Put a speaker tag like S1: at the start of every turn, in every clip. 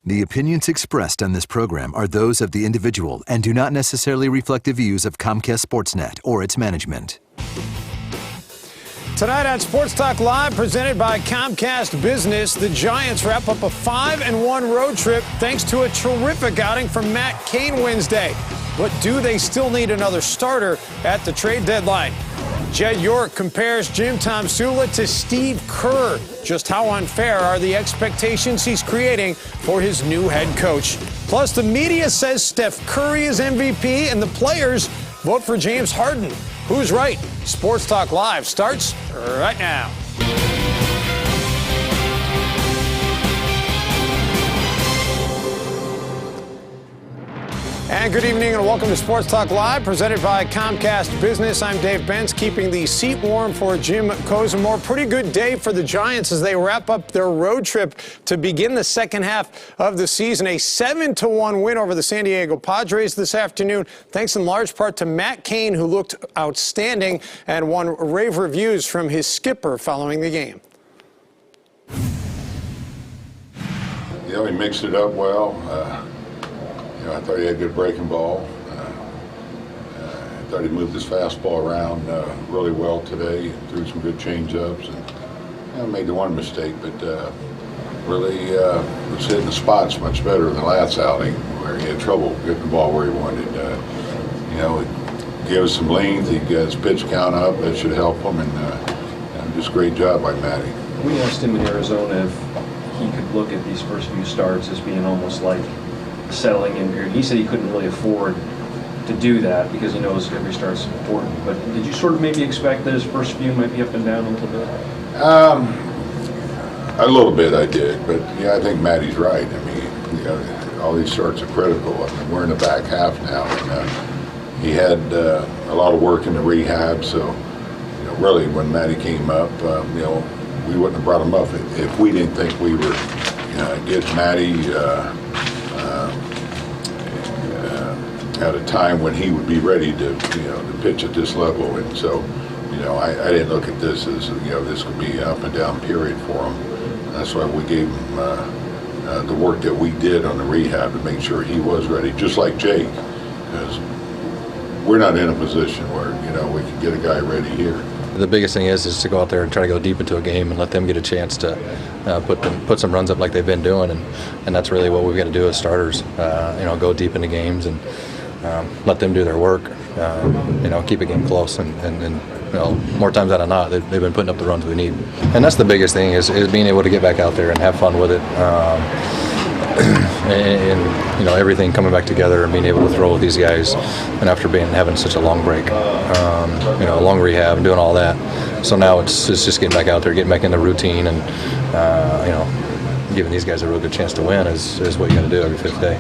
S1: The opinions expressed on this program are those of the individual and do not necessarily reflect the views of Comcast Sportsnet or its management.
S2: Tonight on Sports Talk Live, presented by Comcast Business, the Giants wrap up a 5-1 road trip thanks to a terrific outing from Matt Cain Wednesday. But do they still need another starter at the trade deadline? Jed York compares Jim Tomsula to Steve Kerr. Just how unfair are the expectations he's creating for his new head coach? Plus, the media says Steph Curry is MVP and the players vote for James Harden. Who's right? Sports Talk Live starts right now. And good evening and welcome to Sports Talk Live, presented by Comcast Business. I'm Dave Benz, keeping the seat warm for Jim Kozimor. Pretty good day for the Giants as they wrap up their road trip to begin the second half of the season. A 7-1 win over the San Diego Padres this afternoon, thanks in large part to Matt Cain, who looked outstanding and won rave reviews from his skipper following the game.
S3: Yeah, he mixed it up well. I thought he had a good breaking ball. I thought he moved his fastball around really well today. Threw some good change-ups and made the one mistake, but really was hitting the spots much better than last outing, where he had trouble getting the ball where he wanted. It gave us some length. He got his pitch count up. That should help him, and just great job by Matty.
S4: We asked him in Arizona if he could look at these first few starts as being almost like settling in period. He said he couldn't really afford to do that because he knows every start's important. But did you sort of maybe expect that his first few might be up and down a little bit?
S3: A little bit I did, but yeah, I think Matty's right. I mean, all these starts are critical. I mean, we're in the back half now, and he had a lot of work in the rehab. So, really, when Matty came up, we wouldn't have brought him up if we didn't think we were getting Matty at a time when he would be ready to pitch at this level. And so I didn't look at this as this could be an up and down period for him. That's why we gave him the work that we did on the rehab to make sure he was ready, just like Jake, because we're not in a position where we can get a guy ready here.
S5: The biggest thing is to go out there and try to go deep into a game and let them get a chance to put some runs up like they've been doing, and that's really what we've got to do as starters. Go deep into games and let them do their work. Keep a game close, and more times than not, they've been putting up the runs we need. And that's the biggest thing is being able to get back out there and have fun with it. And everything coming back together and being able to throw with these guys, and after having such a long break, a long rehab and doing all that. So now it's just getting back out there, getting back in the routine, and giving these guys a real good chance to win is what you got to do every fifth day.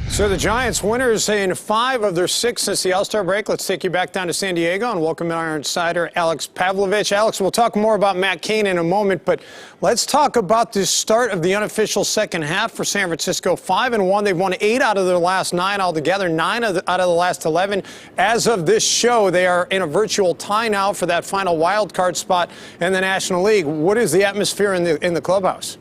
S2: So the Giants winners in 5 of their 6 since the All-Star break. Let's take you back down to San Diego and welcome our insider, Alex Pavlovich. Alex, we'll talk more about Matt Cain in a moment, but let's talk about the start of the unofficial second half for San Francisco. 5-1. They've won 8 out of their last 9 altogether, 9 out of the last 11. As of this show, they are in a virtual tie now for that final wild card spot in the National League. What is the atmosphere in the clubhouse?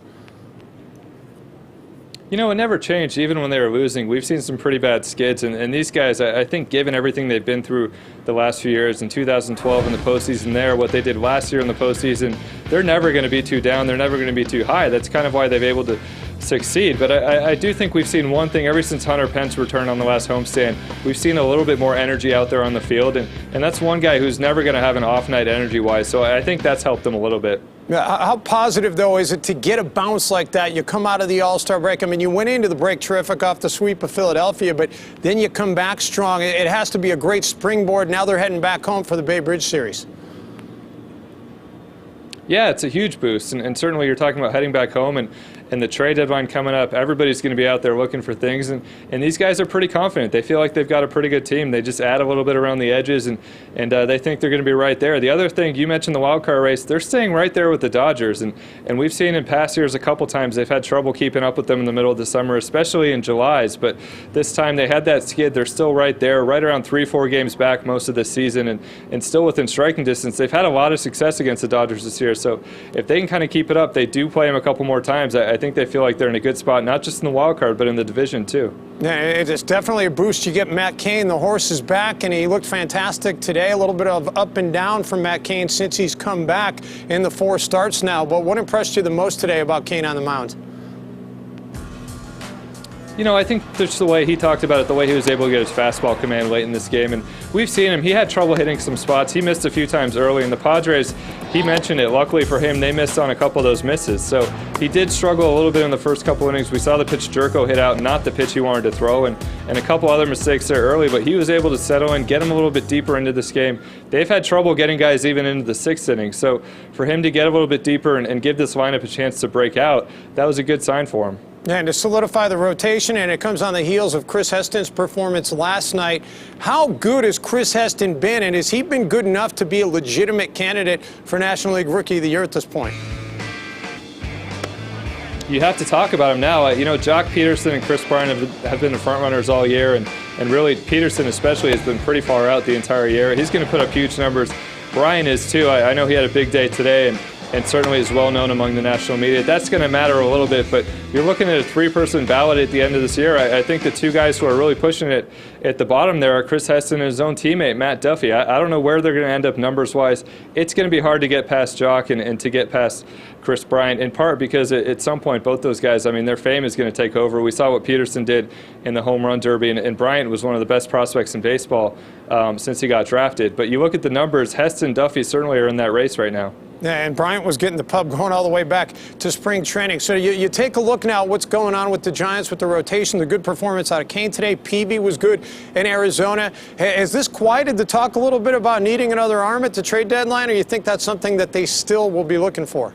S6: It never changed, even when they were losing. We've seen some pretty bad skids, and these guys, I think, given everything they've been through the last few years, in 2012 in the postseason there, what they did last year in the postseason, they're never going to be too down, they're never going to be too high. That's kind of why they've able to succeed. But I do think we've seen one thing ever since Hunter Pence returned on the last homestand. We've seen a little bit more energy out there on the field, and that's one guy who's never going to have an off night energy-wise, so I think that's helped them a little bit.
S2: How positive, though, is it to get a bounce like that? You come out of the All-Star break. I mean, you went into the break terrific off the sweep of Philadelphia, but then you come back strong. It has to be a great springboard. Now they're heading back home for the Bay Bridge Series.
S6: Yeah, it's a huge boost, and certainly you're talking about heading back home and the trade deadline coming up. Everybody's going to be out there looking for things, and these guys are pretty confident. They feel like they've got a pretty good team. They just add a little bit around the edges, and they think they're going to be right there. The other thing, you mentioned the wild card race. They're staying right there with the Dodgers, and we've seen in past years a couple times they've had trouble keeping up with them in the middle of the summer, especially in July's, but this time they had that skid. They're still right there, right around 3-4 games back most of the season, and still within striking distance. They've had a lot of success against the Dodgers this year, so if they can kind of keep it up, they do play them a couple more times. I think they feel like they're in a good spot, not just in the wild card, but in the division too.
S2: Yeah, it's definitely a boost. You get Matt Cain, the horse is back, and he looked fantastic today. A little bit of up and down from Matt Cain since he's come back in the 4 starts now. But what impressed you the most today about Cain on the mound?
S6: You know, I think just the way he talked about it, the way he was able to get his fastball command late in this game, and we've seen him. He had trouble hitting some spots. He missed a few times early, and the Padres, he mentioned it. Luckily for him, they missed on a couple of those misses. So he did struggle a little bit in the first couple innings. We saw the pitch Jerko hit out, not the pitch he wanted to throw, and a couple other mistakes there early, but he was able to settle in, get him a little bit deeper into this game. They've had trouble getting guys even into the 6th inning. So for him to get a little bit deeper and give this lineup a chance to break out, that was a good sign for him.
S2: And to solidify the rotation, and it comes on the heels of Chris Heston's performance last night. How good has Chris Heston been, and has he been good enough to be a legitimate candidate for National League Rookie of the Year at this point?
S6: You have to talk about him now. You know, Jock Peterson and Chris Bryant have been the front runners all year, and really Peterson especially has been pretty far out the entire year. He's going to put up huge numbers. Bryant is too. I know he had a big day today, and certainly is well known among the national media. That's going to matter a little bit, but you're looking at a 3-person ballot at the end of this year. I think the 2 guys who are really pushing it at the bottom there are Chris Heston and his own teammate, Matt Duffy. I don't know where they're going to end up numbers-wise. It's going to be hard to get past Jock and to get past Chris Bryant, in part because at some point both those guys, I mean, their fame is going to take over. We saw what Peterson did in the home run derby, and Bryant was one of the best prospects in baseball since he got drafted. But you look at the numbers, Heston, Duffy certainly are in that race right now.
S2: Yeah, and Bryant was getting the pub going all the way back to spring training. So you take a look now at what's going on with the Giants with the rotation, the good performance out of Cain today. Peavy was good in Arizona. Has this quieted the talk a little bit about needing another arm at the trade deadline, or you think that's something that they still will be looking for?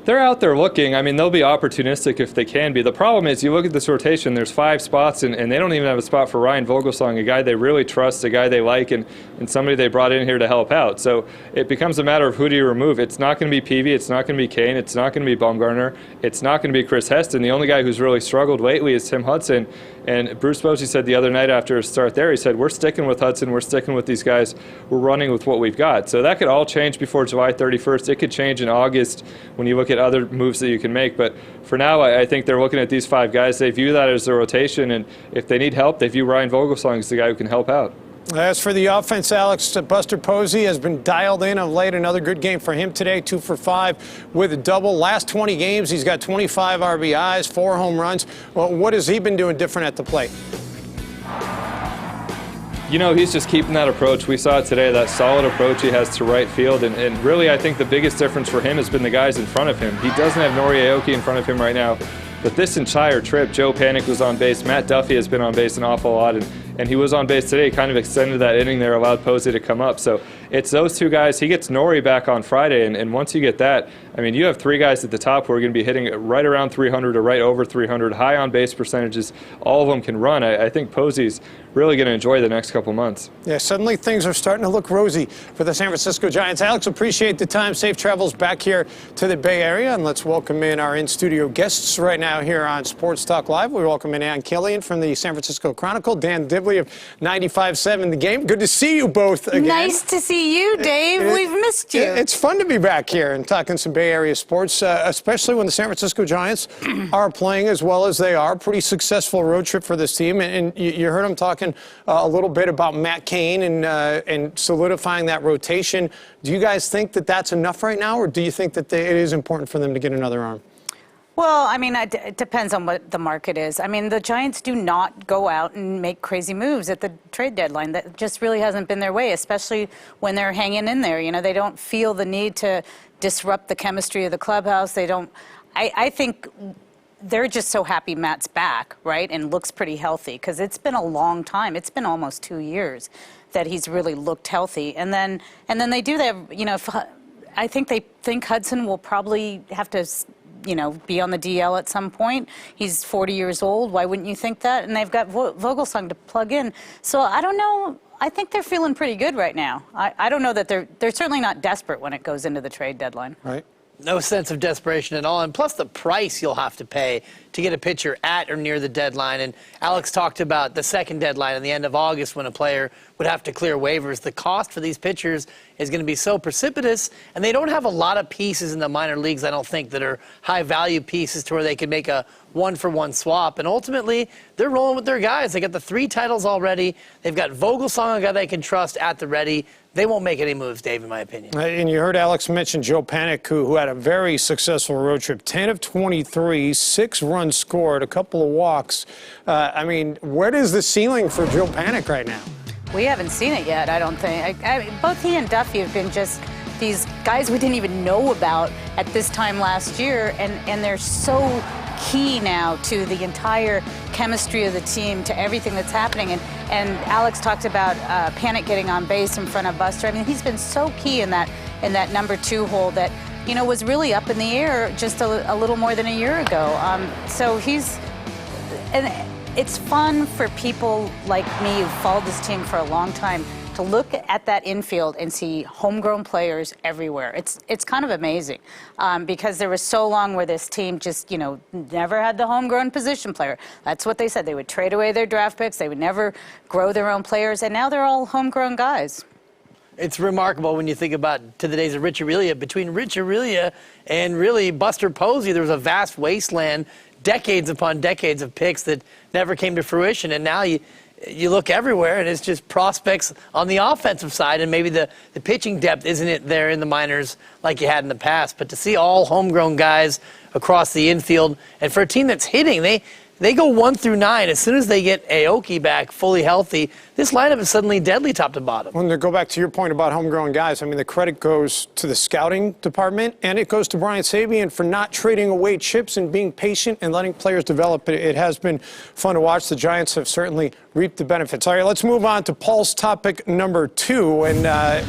S6: They're out there looking. I mean, they'll be opportunistic if they can be. The problem is you look at this rotation, there's 5 spots, and they don't even have a spot for Ryan Vogelsong, a guy they really trust, a guy they like, and somebody they brought in here to help out. So it becomes a matter of who do you remove. It's not going to be Peavy. It's not going to be Cain. It's not going to be Bumgarner. It's not going to be Chris Heston. The only guy who's really struggled lately is Tim Hudson. And Bruce Bochy said the other night after his start there, he said, we're sticking with Hudson. We're sticking with these guys. We're running with what we've got. So that could all change before July 31st. It could change in August when you look at other moves that you can make. But for now, I think they're looking at these 5 guys. They view that as a rotation. And if they need help, they view Ryan Vogelsong as the guy who can help out.
S2: As for the offense, Alex, Buster Posey has been dialed in of late. Another good game for him today, 2 for 5 with a double. Last 20 games, he's got 25 RBIs, 4 home runs. Well, what has he been doing different at the plate?
S6: You know, he's just keeping that approach. We saw it today, that solid approach he has to right field. And really, I think the biggest difference for him has been the guys in front of him. He doesn't have Nori Aoki in front of him right now. But this entire trip, Joe Panik was on base. Matt Duffy has been on base an awful lot. And he was on base today, kind of extended that inning there, allowed Posey to come up. So it's those 2 guys. He gets Nori back on Friday, and once you get that, I mean, you have 3 guys at the top who are going to be hitting right around 300 or right over 300, high on base percentages. All of them can run. I think Posey's really going to enjoy the next couple months.
S2: Yeah, suddenly things are starting to look rosy for the San Francisco Giants. Alex, appreciate the time. Safe travels back here to the Bay Area, and let's welcome in our in-studio guests right now here on Sports Talk Live. We welcome in Ann Killian from the San Francisco Chronicle, Dan Dibley of 95.7 The Game. Good to see you both again.
S7: Nice to see you, Dave. We've missed you.
S2: It's fun to be back here and talking some Bay Area sports, especially when the San Francisco Giants are playing as well as they are. Pretty successful road trip for this team, and you heard them talking a little bit about Matt Cain and solidifying that rotation. Do you guys think that that's enough right now, or do you think that it is important for them to get another arm?
S7: Well, I mean, it depends on what the market is. I mean, the Giants do not go out and make crazy moves at the trade deadline. That just really hasn't been their way, especially when they're hanging in there. You know, they don't feel the need to disrupt the chemistry of the clubhouse. They don't. I think they're just so happy Matt's back, right, and looks pretty healthy, because it's been a long time. It's been almost 2 years that he's really looked healthy. And then they do that, you know, I think they think Hudson will probably have to, you know, be on the DL at some point. He's 40 years old. Why wouldn't you think that? And they've got Vogelsong to plug in. So I don't know. I think they're feeling pretty good right now. I don't know that they're certainly not desperate when it goes into the trade deadline.
S2: Right.
S8: No sense of desperation at all. And plus the price you'll have to pay to to get a pitcher at or near the deadline. And Alex talked about the second deadline at the end of August when a player would have to clear waivers. The cost for these pitchers is going to be so precipitous, and they don't have a lot of pieces in the minor leagues, I don't think, that are high-value pieces to where they could make a one-for-one swap. And ultimately, they're rolling with their guys. They got the 3 titles already. They've got Vogelsong, a guy they can trust, at the ready. They won't make any moves, Dave, in my opinion.
S2: And you heard Alex mention Joe Panik, who had a very successful road trip, 10 of 23, 6 runs scored, a couple of walks. I mean, where is the ceiling for Joe Panik right now?
S7: We haven't seen it yet, I don't think. Both he and Duffy have been just these guys we didn't even know about at this time last year, and they're so key now to the entire chemistry of the team, to everything that's happening. And Alex talked about Panik getting on base in front of Buster. I mean, he's been so key in that number 2 hole that, you know, was really up in the air just a little more than a year ago. So and it's fun for people like me who followed this team for a long time to look at that infield and see homegrown players everywhere. It's kind of amazing because there was so long where this team just, you know, never had the homegrown position player. That's what they said. They would trade away their draft picks. They would never grow their own players, and now they're all homegrown guys.
S8: It's remarkable when you think about to the days of Rich Aurilia. Between Rich Aurilia and really Buster Posey, there was a vast wasteland, decades upon decades of picks that never came to fruition, and now you look everywhere, and it's just prospects on the offensive side, and maybe the pitching depth isn't there in the minors like you had in the past. But to see all homegrown guys across the infield, and for a team that's hitting, they go 1 through 9. As soon as they get Aoki back fully healthy, this lineup is suddenly deadly top to bottom.
S2: When to go back to your point about homegrown guys, I mean, the credit goes to the scouting department, and it goes to Brian Sabean for not trading away chips and being patient and letting players develop. It has been fun to watch. The Giants have certainly reaped the benefits. All right, let's move on to Paul's topic number 2. And,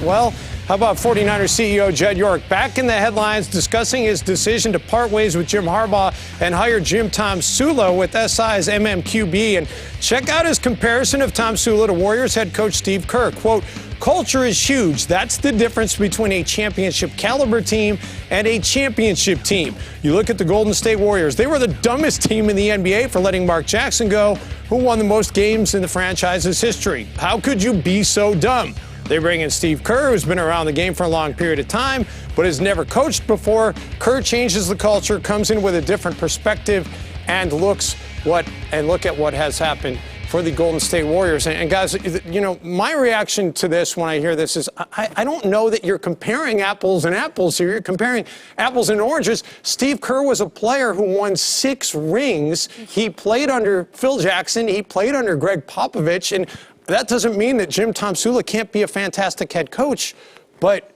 S2: well, how about 49ers CEO Jed York back in the headlines discussing his decision to part ways with Jim Harbaugh and hire Jim Tom Sula with SI's MMQB. And check out his comparison of Tom Sula to Warriors head coach Steve Kerr. Quote, culture is huge. That's the difference between a championship caliber team and a championship team. You look at the Golden State Warriors. They were the dumbest team in the NBA for letting Mark Jackson go, who won the most games in the franchise's history. How could you be so dumb? They bring in Steve Kerr, who's been around the game for a long period of time, but has never coached before. Kerr changes the culture, comes in with a different perspective, and look at what has happened for the Golden State Warriors. And guys, you know, my reaction to this when I hear this is I don't know that you're comparing apples and apples here. You're comparing apples and oranges. Steve Kerr was a player who won 6 rings. He played under Phil Jackson. He played under Greg Popovich. And that doesn't mean that Jim Tom Sula can't be a fantastic head coach. But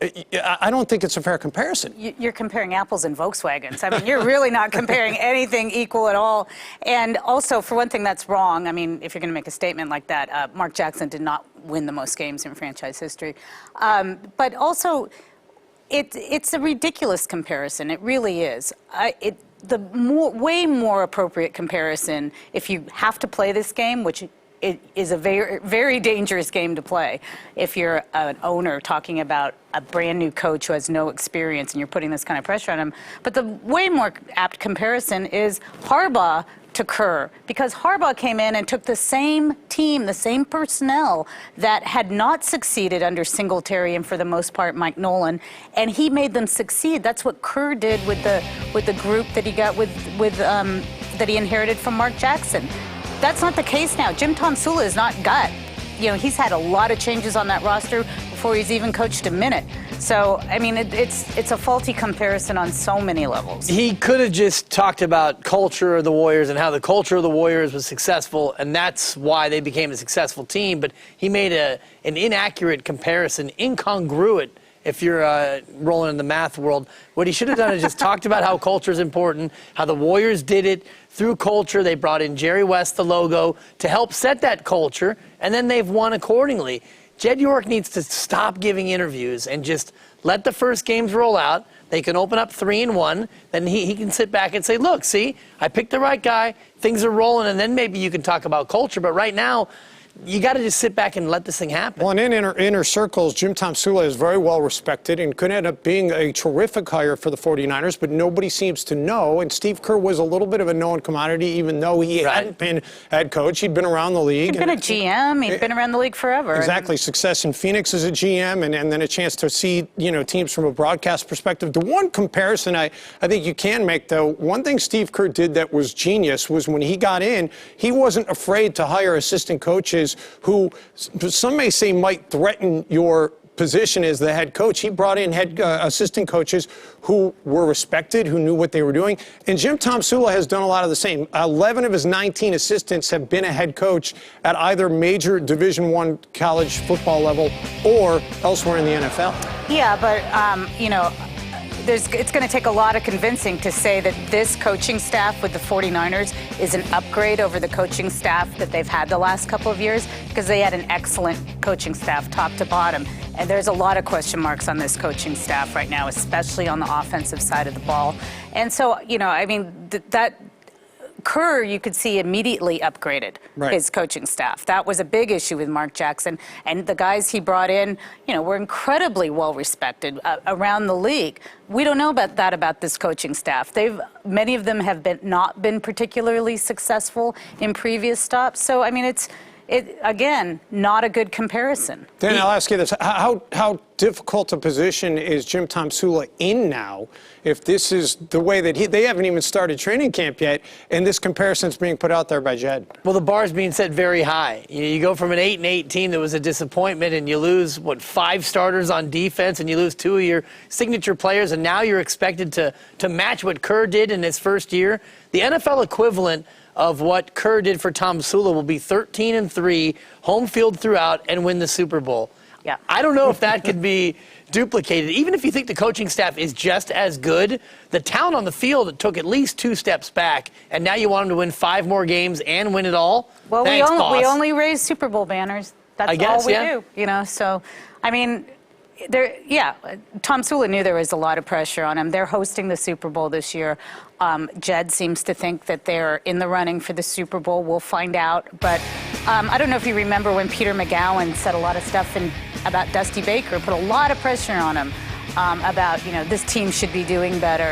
S2: I don't think it's a fair comparison.
S7: You're comparing apples and Volkswagens. I mean, you're really not comparing anything equal at all. And also, for one thing, that's wrong. I mean, if you're going to make a statement like that, Mark Jackson did not win the most games in franchise history. But also, it's a ridiculous comparison. It really is. Way more appropriate comparison, if you have to play this game, which it is a very, very dangerous game to play if you're an owner talking about a brand new coach who has no experience and you're putting this kind of pressure on him. But the way more apt comparison is Harbaugh to Kerr, because Harbaugh came in and took the same team, the same personnel that had not succeeded under Singletary and for the most part Mike Nolan, and he made them succeed. That's what Kerr did with the group that he got that he inherited from Mark Jackson. That's not the case now. Jim Tom Sula is not gut. You know, he's had a lot of changes on that roster before he's even coached a minute. So, I mean, it's a faulty comparison on so many levels.
S8: He could have just talked about culture of the Warriors and how the culture of the Warriors was successful, and that's why they became a successful team. But he made an inaccurate comparison, incongruent, if you're rolling in the math world. What he should have done is just talked about how culture is important, how the Warriors did it through culture. They brought in Jerry West, the logo, to help set that culture, and then they've won accordingly. Jed York needs to stop giving interviews and just let the first games roll out. They can open up 3-1. Then he can sit back and say, look, see, I picked the right guy. Things are rolling, and then maybe you can talk about culture. But right now, you got to just sit back and let this thing happen.
S2: Well, and in inner circles, Jim Tomsula is very well respected and could end up being a terrific hire for the 49ers, but nobody seems to know. And Steve Kerr was a little bit of a known commodity, even though he hadn't been head coach. He'd been around the league.
S7: He'd been a GM. He'd been around the league forever.
S2: Exactly. Success in Phoenix as a GM, and then a chance to see, teams from a broadcast perspective. The one comparison I think you can make, though, one thing Steve Kerr did that was genius was when he got in, he wasn't afraid to hire assistant coaches who some may say might threaten your position as the head coach. He brought in assistant coaches who were respected, who knew what they were doing. And Jim Tomsula has done a lot of the same. 11 of his 19 assistants have been a head coach at either major Division I college football level or elsewhere in the NFL.
S7: Yeah, but, it's going to take a lot of convincing to say that this coaching staff with the 49ers is an upgrade over the coaching staff that they've had the last couple of years, because they had an excellent coaching staff top to bottom. And there's a lot of question marks on this coaching staff right now, especially on the offensive side of the ball. And so, that Kerr, you could see, immediately upgraded his coaching staff. That was a big issue with Mark Jackson. And the guys he brought in, were incredibly well respected around the league. We don't know about this coaching staff. Many of them have not been particularly successful in previous stops. So, it's again, not a good comparison.
S2: Dan, I'll ask you this. How difficult a position is Jim Tomsula in now if this is the way that they haven't even started training camp yet, and this comparison's being put out there by Jed?
S8: Well, the bar's being set very high. You go from an 8-8 team that was a disappointment, and you lose, 5 starters on defense, and you lose 2 of your signature players, and now you're expected to match what Kerr did in his first year. The NFL equivalent of what Kerr did for Tomsula will be 13-3, home field throughout, and win the Super Bowl.
S7: Yeah.
S8: I don't know if that could be duplicated. Even if you think the coaching staff is just as good, the talent on the field took at least 2 steps back, and now you want them to win 5 more games and win it all?
S7: Well,
S8: Thanks,
S7: we only raise Super Bowl banners. That's all we do, So, Tomsula knew there was a lot of pressure on him. They're hosting the Super Bowl this year. Jed seems to think that they're in the running for the Super Bowl. We'll find out. But I don't know if you remember when Peter McGowan said a lot of stuff about Dusty Baker, put a lot of pressure on him about, this team should be doing better.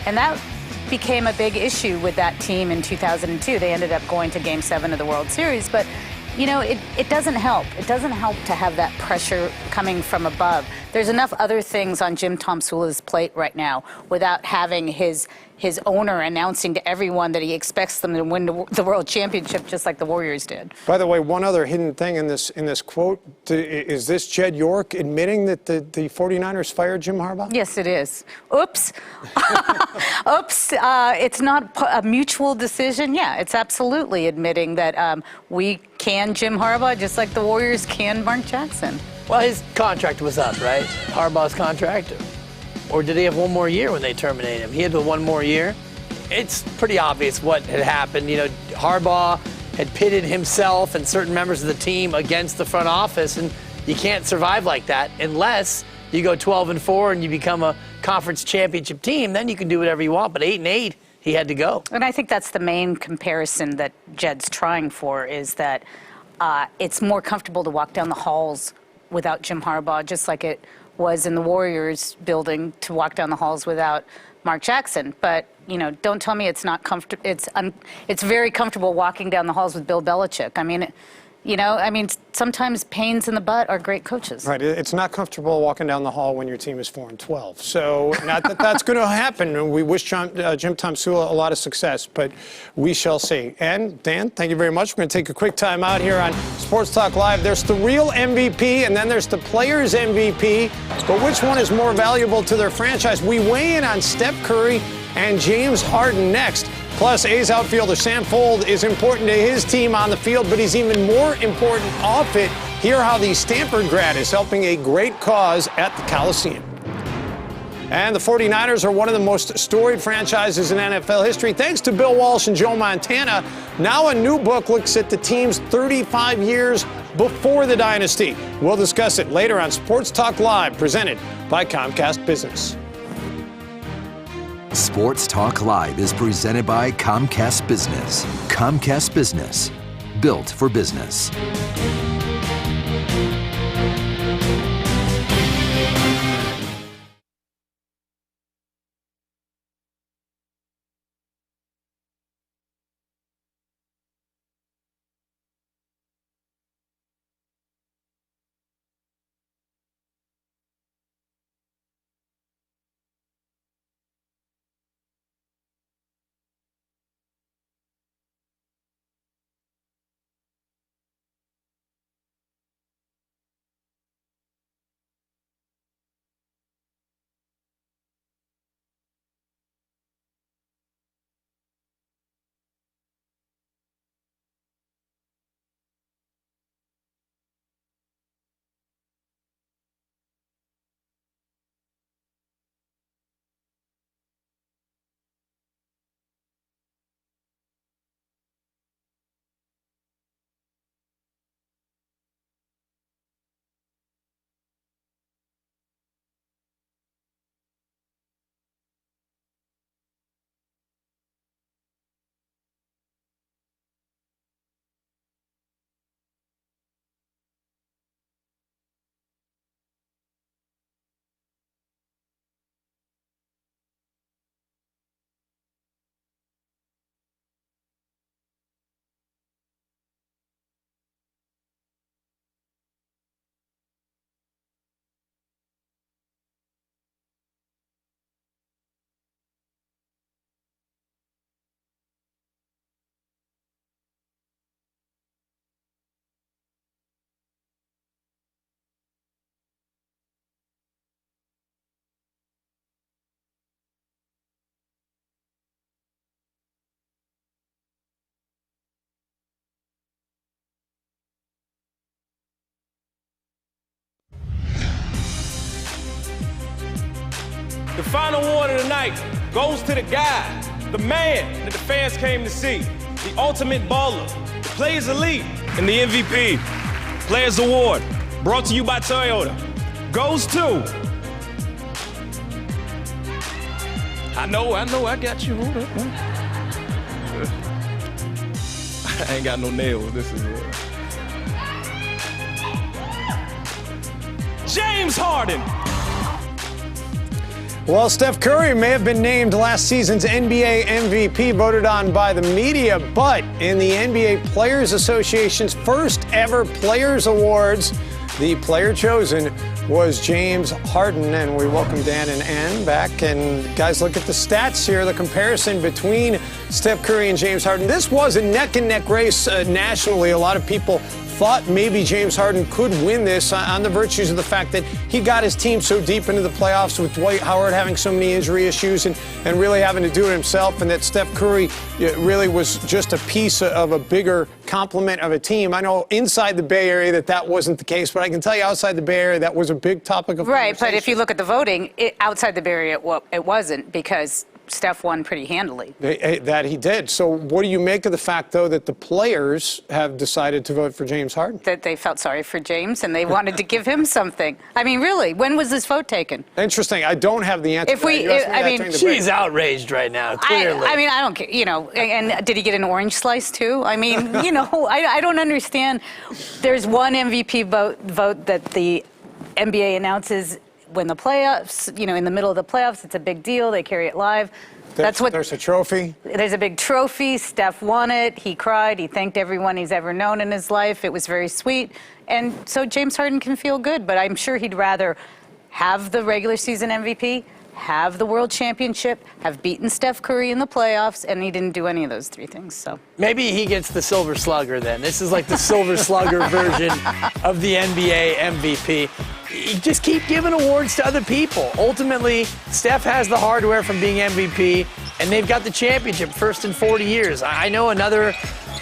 S7: And that became a big issue with that team in 2002. They ended up going to Game 7 of the World Series. But it doesn't help. It doesn't help to have that pressure coming from above. There's enough other things on Jim Tomsula's plate right now without having his owner announcing to everyone that he expects them to win the World Championship just like the Warriors did.
S2: By the way, one other hidden thing in this quote, is this Jed York admitting that the 49ers fired Jim Harbaugh?
S7: Yes, it is. Oops. Oops. It's not a mutual decision. Yeah, it's absolutely admitting that we can Jim Harbaugh just like the Warriors can Mark Jackson.
S8: Well, his contract was up, right? Harbaugh's contract. Or did they have one more year when they terminated him? He had the one more year. It's pretty obvious what had happened. Harbaugh had pitted himself and certain members of the team against the front office, and you can't survive like that unless you go 12-4 and you become a conference championship team. Then you can do whatever you want. But 8-8, he had to go.
S7: And I think that's the main comparison that Jed's trying for, is that it's more comfortable to walk down the halls without Jim Harbaugh, just like it was in the Warriors building to walk down the halls without Mark Jackson. But, don't tell me it's not comfortable. It's very comfortable walking down the halls with Bill Belichick. Sometimes pains in the butt are great coaches.
S2: Right. It's not comfortable walking down the hall when your team is 4-12. So not that that's going to happen. We wish Jim Tomsula a lot of success, but we shall see. And Dan, thank you very much. We're going to take a quick time out here on Sports Talk Live. There's the real MVP, and then there's the players' MVP. But which one is more valuable to their franchise? We weigh in on Steph Curry and James Harden next. Plus, A's outfielder Sam Fuld is important to his team on the field, but he's even more important off it. Hear how the Stanford grad is helping a great cause at the Coliseum. And the 49ers are one of the most storied franchises in NFL history, thanks to Bill Walsh and Joe Montana. Now a new book looks at the team's 35 years before the dynasty. We'll discuss it later on Sports Talk Live, presented by Comcast Business.
S1: Sports Talk Live is presented by Comcast Business. Comcast Business. built for business.
S9: The final award of the night goes to the guy, the man that the fans came to see, the ultimate baller, the Players Elite, and the MVP. Players Award, brought to you by Toyota, goes to... I know, I got you. Hold up. I ain't got no nails, this is... James Harden.
S2: Well, Steph Curry may have been named last season's NBA MVP, voted on by the media, but in the NBA Players Association's first ever Players Awards, the player chosen was James Harden. And we welcome Dan and Ann back. And guys, look at the stats here, the comparison between Steph Curry and James Harden. This was a neck-and-neck race nationally. A lot of people thought maybe James Harden could win this on the virtues of the fact that he got his team so deep into the playoffs with Dwight Howard having so many injury issues and really having to do it himself, and that Steph Curry really was just a piece of a bigger complement of a team. I know inside the Bay Area that wasn't the case, but I can tell you outside the Bay Area that was a big topic of
S7: Right,
S2: conversation.
S7: but if you look at the voting, outside the Bay Area, it wasn't, because Steph won pretty handily.
S2: That he did. So what do you make of the fact, though, that the players have decided to vote for James Harden?
S7: That they felt sorry for James and they wanted to give him something. I mean, really, when was this vote taken?
S2: Interesting. I don't have the answer.
S7: If we, I mean,
S8: she's outraged right now, clearly.
S7: I mean, I don't care, you know, and did he get an orange slice too? I mean, you know, I don't understand. There's one MVP vote that the NBA announces when the playoffs, you know, in the middle of the playoffs. It's a big deal. They carry it live.
S2: There's a trophy.
S7: There's a big trophy. Steph won it. He cried. He thanked everyone he's ever known in his life. It was very sweet. And so James Harden can feel good, but I'm sure he'd rather have the regular season MVP, have the world championship, have beaten Steph Curry in the playoffs, and he didn't do any of those three things. So
S8: maybe he gets the Silver Slugger then. This is like the Silver Slugger version of the NBA MVP. You just keep giving awards to other people. Ultimately, Steph has the hardware from being MVP, and they've got the championship first in 40 years. I know another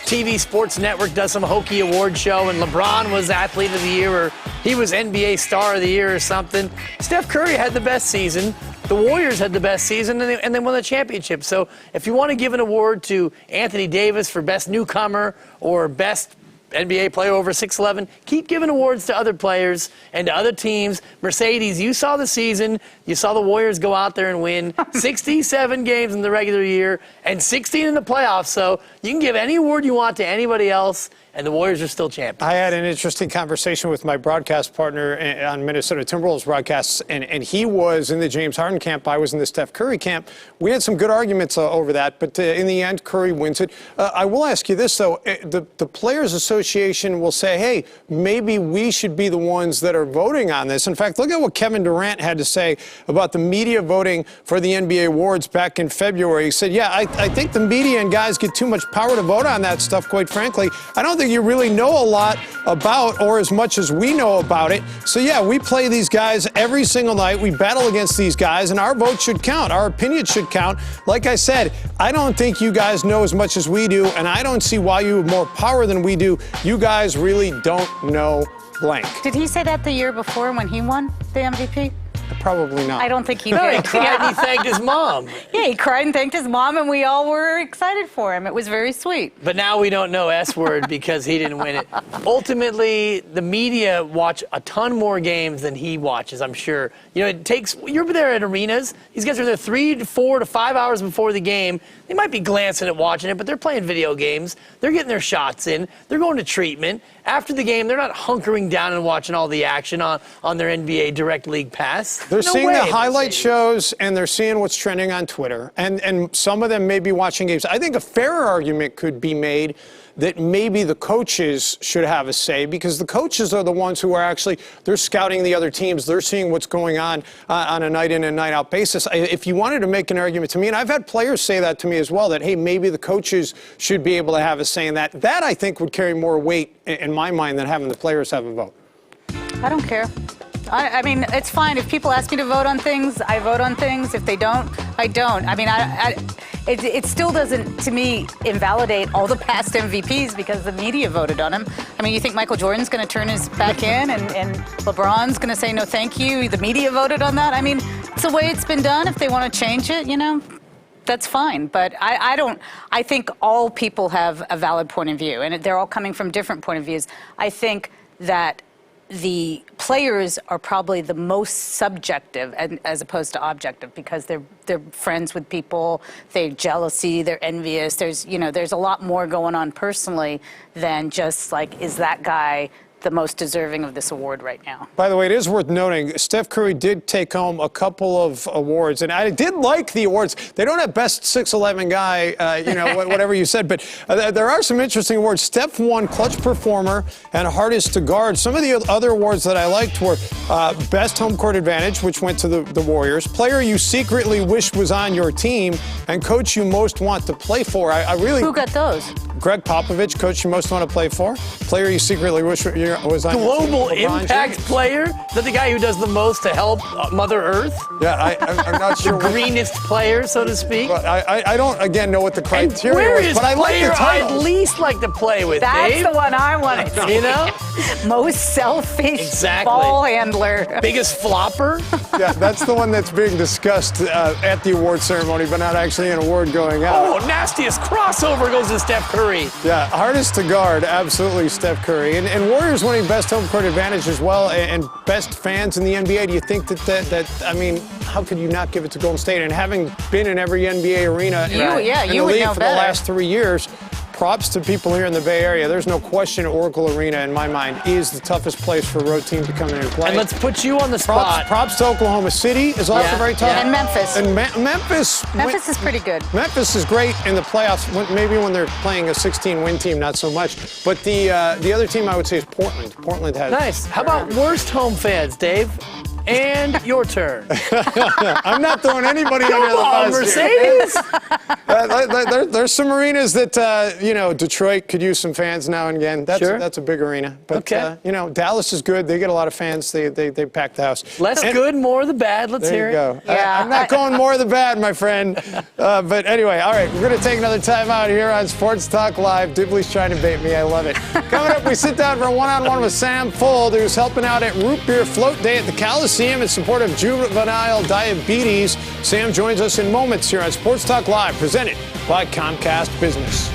S8: TV sports network does some hokey award show, and LeBron was Athlete of the Year, or he was NBA Star of the Year or something. Steph Curry had the best season. The Warriors had the best season, and they won the championship. So if you want to give an award to Anthony Davis for best newcomer or best NBA player over 6'11". Keep giving awards to other players and to other teams. Mercedes, you saw the season. You saw the Warriors go out there and win 67 games in the regular year and 16 in the playoffs. So you can give any award you want to anybody else, and the Warriors are still champions.
S2: I had an interesting conversation with my broadcast partner on Minnesota Timberwolves broadcasts, and he was in the James Harden camp. I was in the Steph Curry camp. We had some good arguments over that, but in the end, Curry wins it. I will ask you this, though. The Players Association will say, hey, maybe we should be the ones that are voting on this. In fact, look at what Kevin Durant had to say about the media voting for the NBA awards back in February. He said, yeah, I think the media and guys get too much power to vote on that stuff, quite frankly. I don't think you really know a lot about, or as much as we know about it. So yeah, we play these guys every single night. We battle against these guys, and our vote should count. Our opinion should count. Like I said, I don't think you guys know as much as we do, and I don't see why you have more power than we do. You guys really don't know blank.
S7: Did he say that the year before when he won the MVP?
S2: Probably not.
S7: I don't think he
S8: No,
S7: did.
S8: he cried and he thanked his mom.
S7: Yeah, he cried and thanked his mom, and we all were excited for him. It was very sweet.
S8: But now we don't know S-word because he didn't win it. Ultimately, the media watch a ton more games than he watches, I'm sure. You know, it takes, you're there at arenas. These guys are there 3 to 4 to 5 hours before the game. They might be glancing at watching it, but they're playing video games. They're getting their shots in. They're going to treatment. After the game, they're not hunkering down and watching all the action on their NBA Direct League Pass.
S2: They're seeing the highlight shows, and they're seeing what's trending on Twitter. And some of them may be watching games. I think a fair argument could be made that maybe the coaches should have a say, because the coaches are the ones who are actually, they're scouting the other teams. They're seeing what's going on a night in and night out basis. If you wanted to make an argument to me, and I've had players say that to me as well, that, hey, maybe the coaches should be able to have a say in that. That, I think, would carry more weight in my mind than having the players have a vote.
S7: I don't care. I mean, it's fine. If people ask me to vote on things, I vote on things. If they don't, I don't. I mean, it still doesn't, to me, invalidate all the past MVPs because the media voted on him. I mean, you think Michael Jordan's going to turn his back in and LeBron's going to say no thank you? The media voted on that? I mean, it's the way it's been done. If they want to change it, you know, that's fine. But I think all people have a valid point of view, and they're all coming from different point of views. I think that the players are probably the most subjective as opposed to objective, because they're friends with people, they're jealousy, they're envious. There's a lot more going on personally than just like, is that guy the most deserving of this award right now?
S2: By the way, it is worth noting, Steph Curry did take home a couple of awards, and I did like the awards. They don't have best 6'11" guy, whatever you said, but there are some interesting awards. Steph won Clutch Performer and Hardest to Guard. Some of the other awards that I liked were Best Home Court Advantage, which went to the Warriors, Player You Secretly Wish Was on Your Team, and Coach You Most Want to Play For.
S7: Who got those?
S2: Greg Popovich, Coach You Most Want to Play For. Player You Secretly Wish Was on
S8: Global
S2: your team.
S8: impact player? Is that the guy who does the most to help Mother Earth?
S2: Yeah, I'm not sure.
S8: The greenest player, so to speak?
S2: Well, I don't, again, know what the criteria
S8: where
S2: was,
S8: is
S2: but I like the
S8: player
S2: title.
S8: I'd least like to play with,
S7: That's
S8: Dave?
S7: the one I wanted to see.
S8: You know?
S7: Most selfish
S8: Exactly.
S7: ball handler.
S8: Biggest flopper?
S2: Yeah, that's the one that's being discussed at the award ceremony, but not actually an award going out.
S8: Oh, nastiest crossover goes to Steph Curry.
S2: Yeah, Hardest to Guard, absolutely Steph Curry. And Warriors winning Best Home Court Advantage as well, and Best Fans in the NBA. Do you think that I mean, how could you not give it to Golden State? And having been in every NBA arena in the
S7: you would
S2: league
S7: know
S2: for
S7: better.
S2: the last 3 years, props to people here in the Bay Area. There's no question Oracle Arena, in my mind, is the toughest place for a road team to come in and play.
S8: And let's put you on the spot.
S2: Props to Oklahoma City is also very tough.
S7: And Memphis.
S2: And Memphis.
S7: Memphis is pretty good.
S2: Memphis is great in the playoffs, maybe when they're playing a 16-win team, not so much. But the other team I would say is Portland. Portland has...
S8: Nice. How about worst home fans, Dave? And your turn.
S2: I'm not throwing anybody under the bus.
S8: Mercedes.
S2: There's some arenas that, Detroit could use some fans now and again. That's a big arena. But,
S8: okay.
S2: Dallas is good. They get a lot of fans. They pack the house.
S8: Less good, more of the bad. Let's hear it.
S2: There you go.
S7: Yeah,
S2: I'm not going more of the bad, my friend. But anyway, all right, we're going to take another time out here on Sports Talk Live. Dibley's trying to bait me. I love it. Coming up, we sit down for a one-on-one with Sam Fuld, who's helping out at Root Beer Float Day at the Coliseum in support of juvenile diabetes. Sam joins us in moments here on Sports Talk Live, presented by Comcast Business.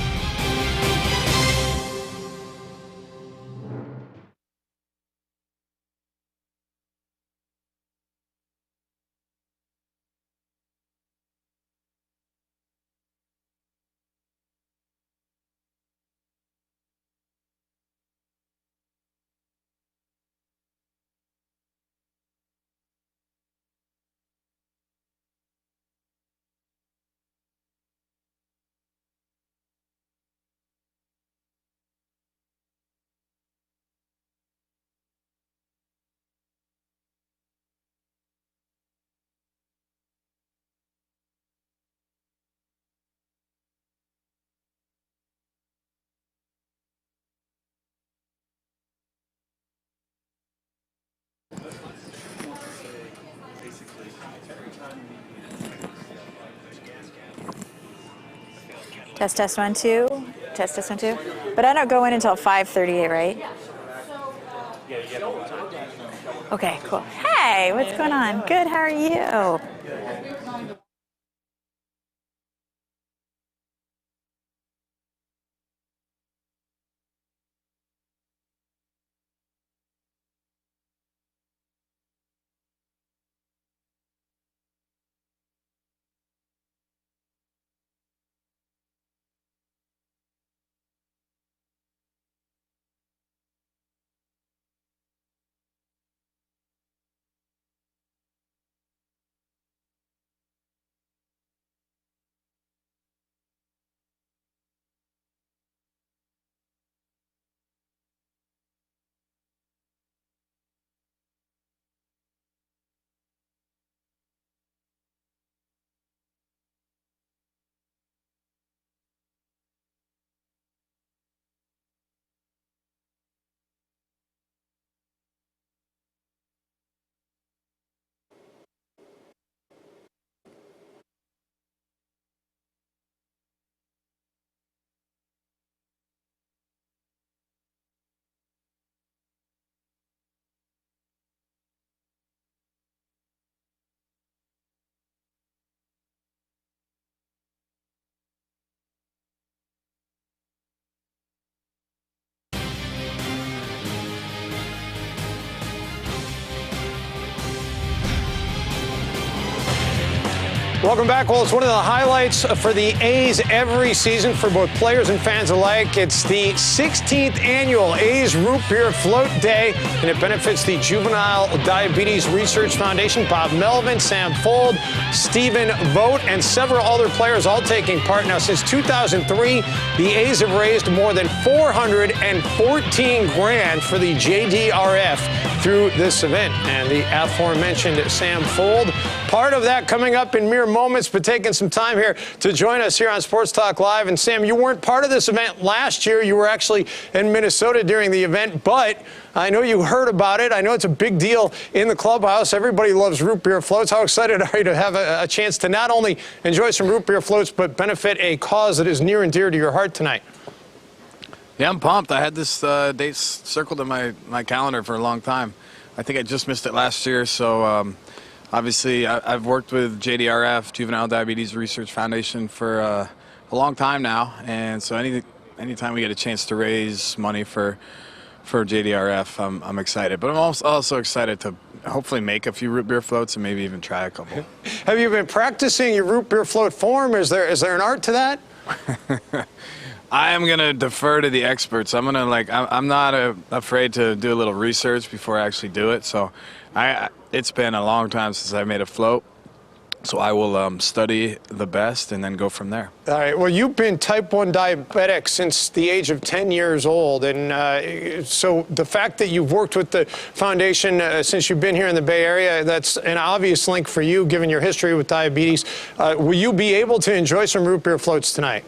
S10: Test 1 2. Test 1 2. But I don't go in until 5:38, right? Okay, cool. Hey, what's going on? Good. How are you?
S2: Welcome back. Well, it's one of the highlights for the A's every season for both players and fans alike. It's the 16th annual A's Root Beer Float Day, and it benefits the Juvenile Diabetes Research Foundation. Bob Melvin, Sam Fuld, Stephen Vogt, and several other players all taking part. Now, since 2003, the A's have raised more than $414 grand for the JDRF through this event. And the aforementioned Sam Fuld, part of that coming up in mere moments, but taking some time here to join us here on Sports Talk Live. And Sam, you weren't part of this event last year. You were actually in Minnesota during the event, but I know you heard about it. I know it's a big deal in the clubhouse. Everybody loves root beer floats. How excited are you to have a chance to not only enjoy some root beer floats, but benefit a cause that is near and dear to your heart tonight?
S11: Yeah, I'm pumped. I had this date circled in my calendar for a long time. I think I just missed it last year, so obviously I've worked with JDRF, Juvenile Diabetes Research Foundation, for a long time now, and so anytime we get a chance to raise money for JDRF, I'm excited. But I'm also excited to hopefully make a few root beer floats and maybe even try a couple.
S2: Have you been practicing your root beer float form? Is there an art to that?
S11: I am going to defer to the experts. I'm not afraid to do a little research before I actually do it. So it's been a long time since I made a float. So I will study the best and then go from there.
S2: All right. Well, you've been type 1 diabetic since the age of 10 years old. And so the fact that you've worked with the foundation since you've been here in the Bay Area, that's an obvious link for you, given your history with diabetes. Will you be able to enjoy some root beer floats tonight?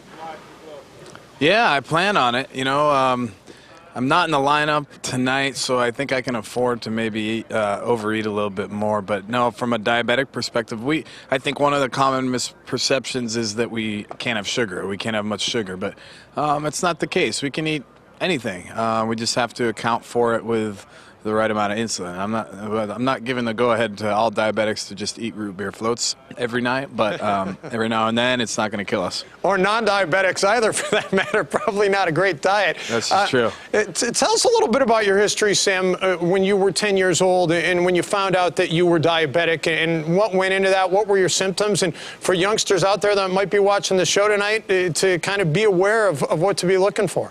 S11: Yeah, I plan on it. You know, I'm not in the lineup tonight, so I think I can afford to maybe overeat a little bit more. But no, from a diabetic perspective, I think one of the common misperceptions is that we can't have sugar. We can't have much sugar, but it's not the case. We can eat anything. We just have to account for it with the right amount of insulin. I'm not giving the go-ahead to all diabetics to just eat root beer floats every night, but every now and then it's not going to kill us.
S2: Or non-diabetics either, for that matter. Probably not a great diet.
S11: That's just true.
S2: Tell us a little bit about your history, Sam, when you were 10 years old and when you found out that you were diabetic, and what went into that. What were your symptoms? And for youngsters out there that might be watching the show tonight, to kind of be aware of what to be looking for.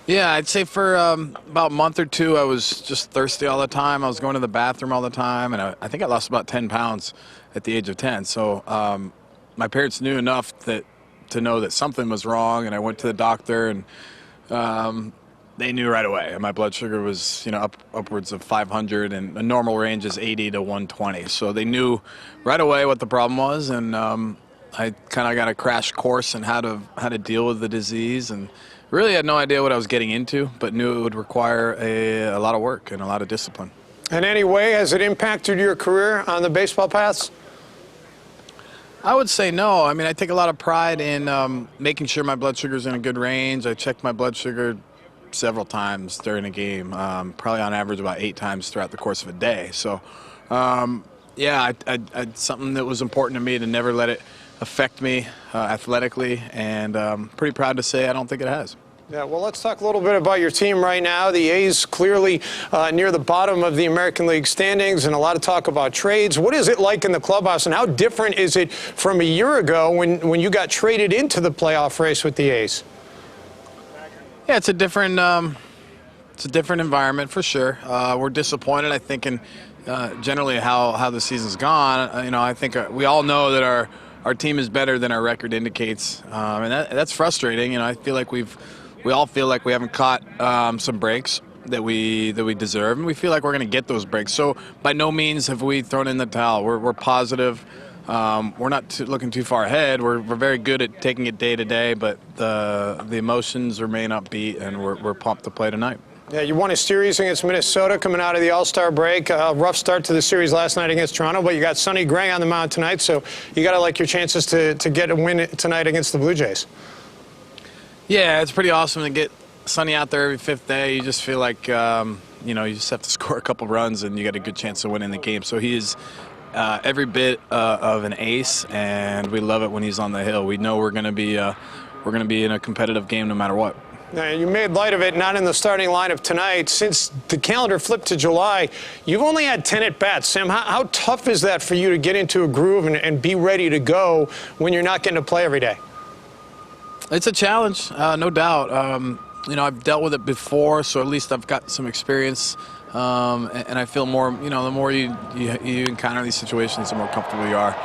S11: Yeah, I'd say for about a month or two, I was just thirsty all the time. I was going to the bathroom all the time, and I think I lost about 10 pounds at the age of 10. So my parents knew enough to know that something was wrong, and I went to the doctor, and they knew right away. My blood sugar was, upwards of 500, and the normal range is 80 to 120. So they knew right away what the problem was, and I kind of got a crash course in how to deal with the disease, and really had no idea what I was getting into, but knew it would require a lot of work and a lot of discipline.
S2: In any way, has it impacted your career on the baseball paths?
S11: I would say no. I mean, I take a lot of pride in making sure my blood sugar is in a good range. I check my blood sugar several times during a game, probably on average about 8 times throughout the course of a day. So, yeah, something that was important to me to never let it affect me athletically, and pretty proud to say I don't think it has.
S2: Yeah, well, let's talk a little bit about your team right now. The A's clearly near the bottom of the American League standings, and a lot of talk about trades. What is it like in the clubhouse, and how different is it from a year ago when you got traded into the playoff race with the A's?
S11: Yeah, it's a different environment for sure. We're disappointed, I think, in generally how the season's gone. You know, I think we all know that our team is better than our record indicates, and that's frustrating. You know, I feel like we all feel like we haven't caught some breaks that we deserve, and we feel like we're going to get those breaks. So by no means have we thrown in the towel. We're positive. We're not looking too far ahead. We're very good at taking it day to day, but the emotions remain upbeat, and we're pumped to play tonight.
S2: Yeah, you won a series against Minnesota coming out of the All-Star break. Rough start to the series last night against Toronto, but you got Sonny Gray on the mound tonight, so you got to like your chances to get a win tonight against the Blue Jays.
S11: Yeah, it's pretty awesome to get Sonny out there every 5th day. You just feel like, you know, you just have to score a couple runs and you got a good chance of winning the game. So he is every bit of an ace, and we love it when he's on the hill. We know we're going to be in a competitive game no matter what.
S2: Now, you made light of it, not in the starting lineup tonight. Since the calendar flipped to July, you've only had 10 at-bats. Sam, how tough is that for you to get into a groove and be ready to go when you're not getting to play every day?
S11: It's a challenge, no doubt. You know, I've dealt with it before, so at least I've got some experience. And I feel more, you know, the more you encounter these situations, the more comfortable you are.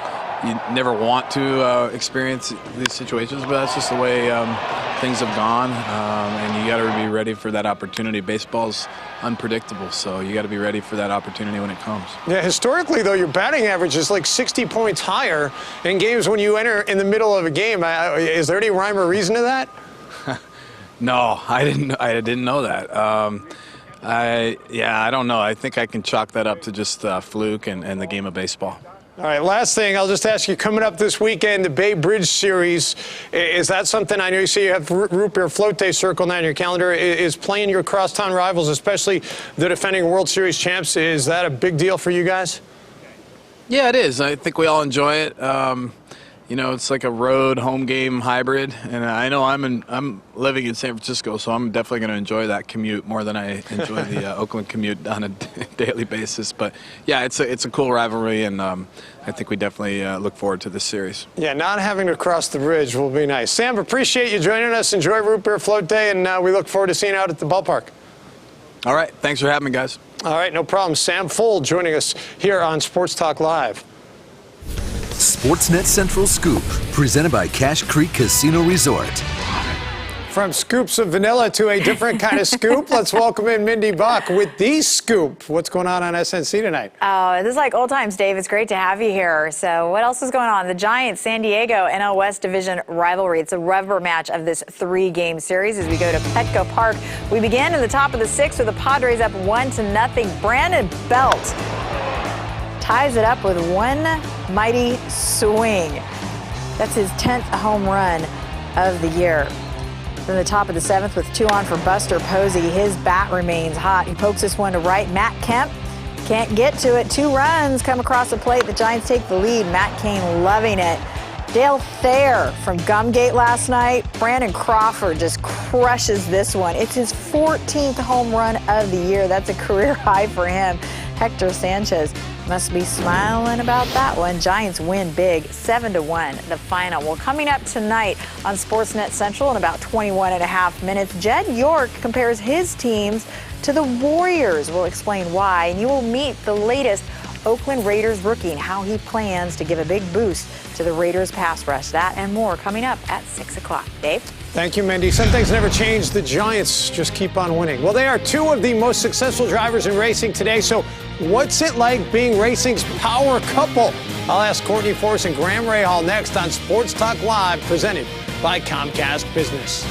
S11: You never want to experience these situations, but that's just the way things have gone, and you got to be ready for that opportunity. Baseball's unpredictable, so you got to be ready for that opportunity when it comes.
S2: Yeah, historically, though, your batting average is like 60 points higher in games when you enter in the middle of a game. Is there any rhyme or reason to that?
S11: No, I didn't know that. I don't know. I think I can chalk that up to just fluke and the game of baseball.
S2: All right, last thing, I'll just ask you, coming up this weekend, the Bay Bridge Series, is that something, I know you say you have Root Beer Float Day circled on your calendar, is playing your crosstown rivals, especially the defending World Series champs, is that a big deal for you guys?
S11: Yeah, it is. I think we all enjoy it. You know, it's like a road home game hybrid, and I know I'm living in San Francisco, so I'm definitely going to enjoy that commute more than I enjoy the Oakland commute on a daily basis. But yeah, it's a cool rivalry, and I think we definitely look forward to this series.
S2: Yeah, not having to cross the bridge will be nice. Sam, appreciate you joining us. Enjoy Root Beer Float Day, and we look forward to seeing you out at the ballpark.
S11: All right, thanks for having me, guys.
S2: All right, no problem. Sam Fuld joining us here on Sports Talk Live.
S1: Sportsnet Central Scoop, presented by Cache Creek Casino Resort.
S2: From scoops of vanilla to a different kind of scoop, let's welcome in Mindy Buck with the scoop. What's going on SNC tonight?
S10: Oh, this is like old times, Dave. It's great to have you here. So what else is going on? The Giants, San Diego, NL West Division rivalry. It's a rubber match of this 3-game series as we go to Petco Park. We begin in the top of the 6th with the Padres up 1-0. Brandon Belt ties it up with one mighty swing. That's his 10th home run of the year. Then the top of the 7th with 2 on for Buster Posey. His bat remains hot. He pokes this one to right. Matt Kemp can't get to it. 2 runs come across the plate. The Giants take the lead. Matt Cain loving it. Dale Thayer from Gumgate last night. Brandon Crawford just crushes this one. It's his 14th home run of the year. That's a career high for him. Hector Sanchez must be smiling about that one. Giants win big, 7-1, the final. Well, coming up tonight on Sportsnet Central in about 21.5 minutes, Jed York compares his teams to the Warriors. We'll explain why, and you will meet the latest Oakland Raiders rookie and how he plans to give a big boost to the Raiders pass rush. That and more coming up at 6 o'clock. Dave?
S2: Thank you, Mindy. Some things never change. The Giants just keep on winning. Well, they are 2 of the most successful drivers in racing today. So what's it like being racing's power couple? I'll ask Courtney Force and Graham Rahal next on Sports Talk Live, presented by Comcast Business.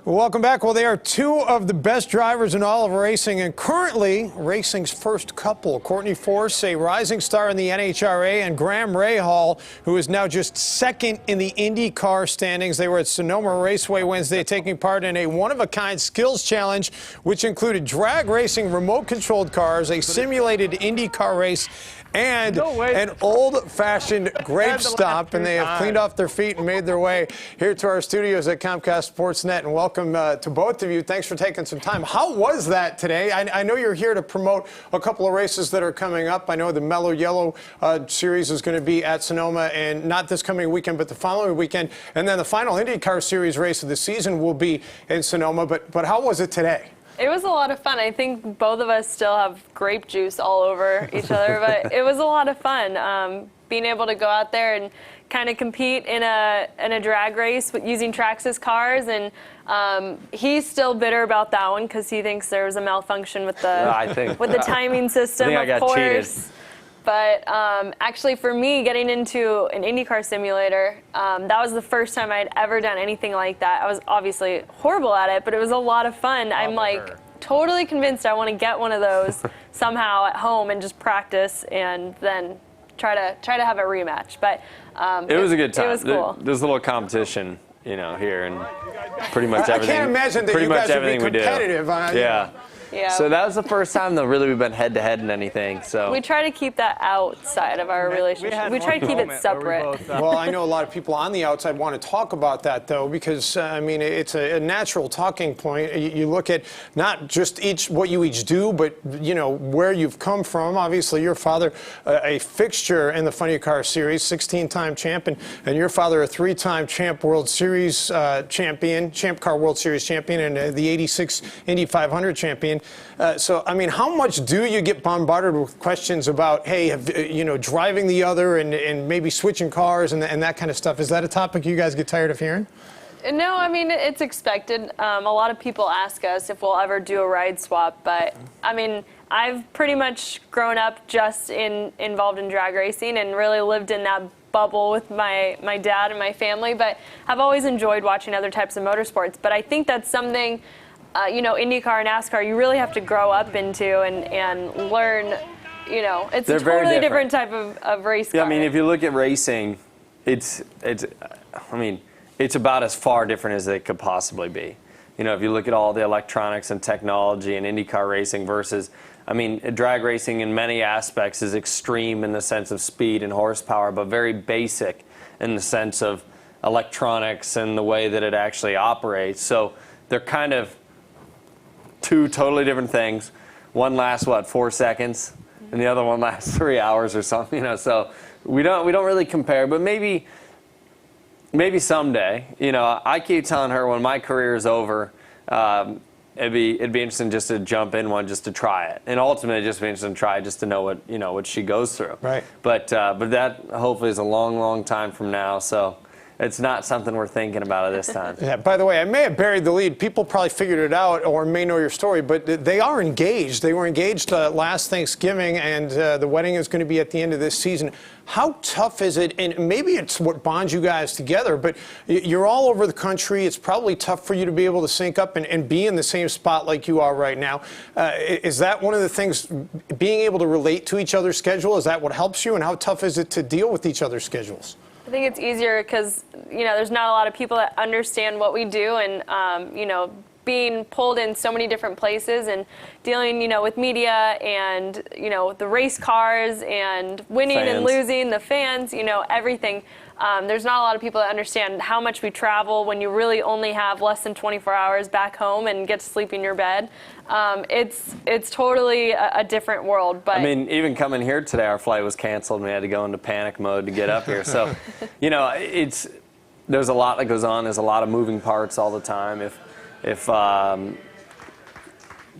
S2: Well, welcome back. Well, they are two of the best drivers in all of racing, and currently racing's first couple. Courtney Force, a rising star in the NHRA, and Graham Rahal, who is now just second in the IndyCar standings. They were at Sonoma Raceway Wednesday, taking part in a one-of-a-kind skills challenge, which included drag racing, remote-controlled cars, a simulated IndyCar race, and an old-fashioned grape stomp, and they have cleaned off their feet and made their way here to our studios at Comcast Sportsnet. And welcome to both of you. Thanks for taking some time. How was that today? I know you're here to promote a couple of races that are coming up. I know the Mellow Yellow series is going to be at Sonoma, and not this coming weekend, but the following weekend. And then the final IndyCar series race of the season will be in Sonoma. But how was it today?
S12: It was a lot of fun. I think both of us still have grape juice all over each other, but it was a lot of fun. Being able to go out there and kind of compete in a drag race using Traxxas cars, and he's still bitter about that one because he thinks there was a malfunction with the timing system.
S13: I got cheated.
S12: But actually, for me, getting into an IndyCar simulator, that was the first time I'd ever done anything like that. I was obviously horrible at it, but it was a lot of fun. I'm like totally convinced I want to get one of those somehow at home and just practice, and then try to have a rematch. But
S13: it was a good time.
S12: It was cool.
S13: There's a little competition, here, and pretty much everything.
S2: I can't imagine that you guys would be competitive.
S13: Yeah.
S12: Yeah.
S13: So that was the first time that really we've been head-to-head in anything. So
S12: we try to keep that outside of our relationship. We try to keep it separate.
S2: Well, I know a lot of people on the outside want to talk about that, though, because, I mean, it's a natural talking point. You look at not just what you each do, but, where you've come from. Obviously, your father, a fixture in the Funny Car Series, 16-time champion, and your father, a 3-time Champ World Series champion, Champ Car World Series champion, and the 86 Indy 500 champion. So, I mean, how much do you get bombarded with questions about, hey, driving the other and maybe switching cars and that kind of stuff? Is that a topic you guys get tired of hearing?
S12: No, I mean, it's expected. A lot of people ask us if we'll ever do a ride swap, but, I mean, I've pretty much grown up just involved in drag racing and really lived in that bubble with my dad and my family, but I've always enjoyed watching other types of motorsports. But I think that's something IndyCar and NASCAR, you really have to grow up into and learn, it's a totally different type of race car.
S13: Yeah, I mean, if you look at racing, it's about as far different as it could possibly be. If you look at all the electronics and technology and IndyCar racing versus, drag racing in many aspects is extreme in the sense of speed and horsepower, but very basic in the sense of electronics and the way that it actually operates. So they're kind of two totally different things. One lasts 4 seconds, and the other one lasts 3 hours or something. So we don't really compare. But maybe someday. I keep telling her when my career is over, it'd be interesting just to jump in one just to try it, and ultimately just be interesting to try it just to know what she goes through.
S2: Right.
S13: But that hopefully is a long time from now. So. It's not something we're thinking about at this time.
S2: Yeah, by the way, I may have buried the lead. People probably figured it out or may know your story, but they are engaged. They were engaged last Thanksgiving, and the wedding is going to be at the end of this season. How tough is it? And maybe it's what bonds you guys together, but you're all over the country. It's probably tough for you to be able to sync up and be in the same spot like you are right now. Is that one of the things, being able to relate to each other's schedule, is that what helps you? And how tough is it to deal with each other's schedules?
S12: I think it's easier because, there's not a lot of people that understand what we do, and, being pulled in so many different places and dealing, with media and, the race cars and winning and losing, the fans, everything. There's not a lot of people that understand how much we travel when you really only have less than 24 hours back home and get to sleep in your bed. It's totally a different world. But
S13: even coming here today, our flight was canceled and we had to go into panic mode to get up here. So, there's a lot that goes on. There's a lot of moving parts all the time.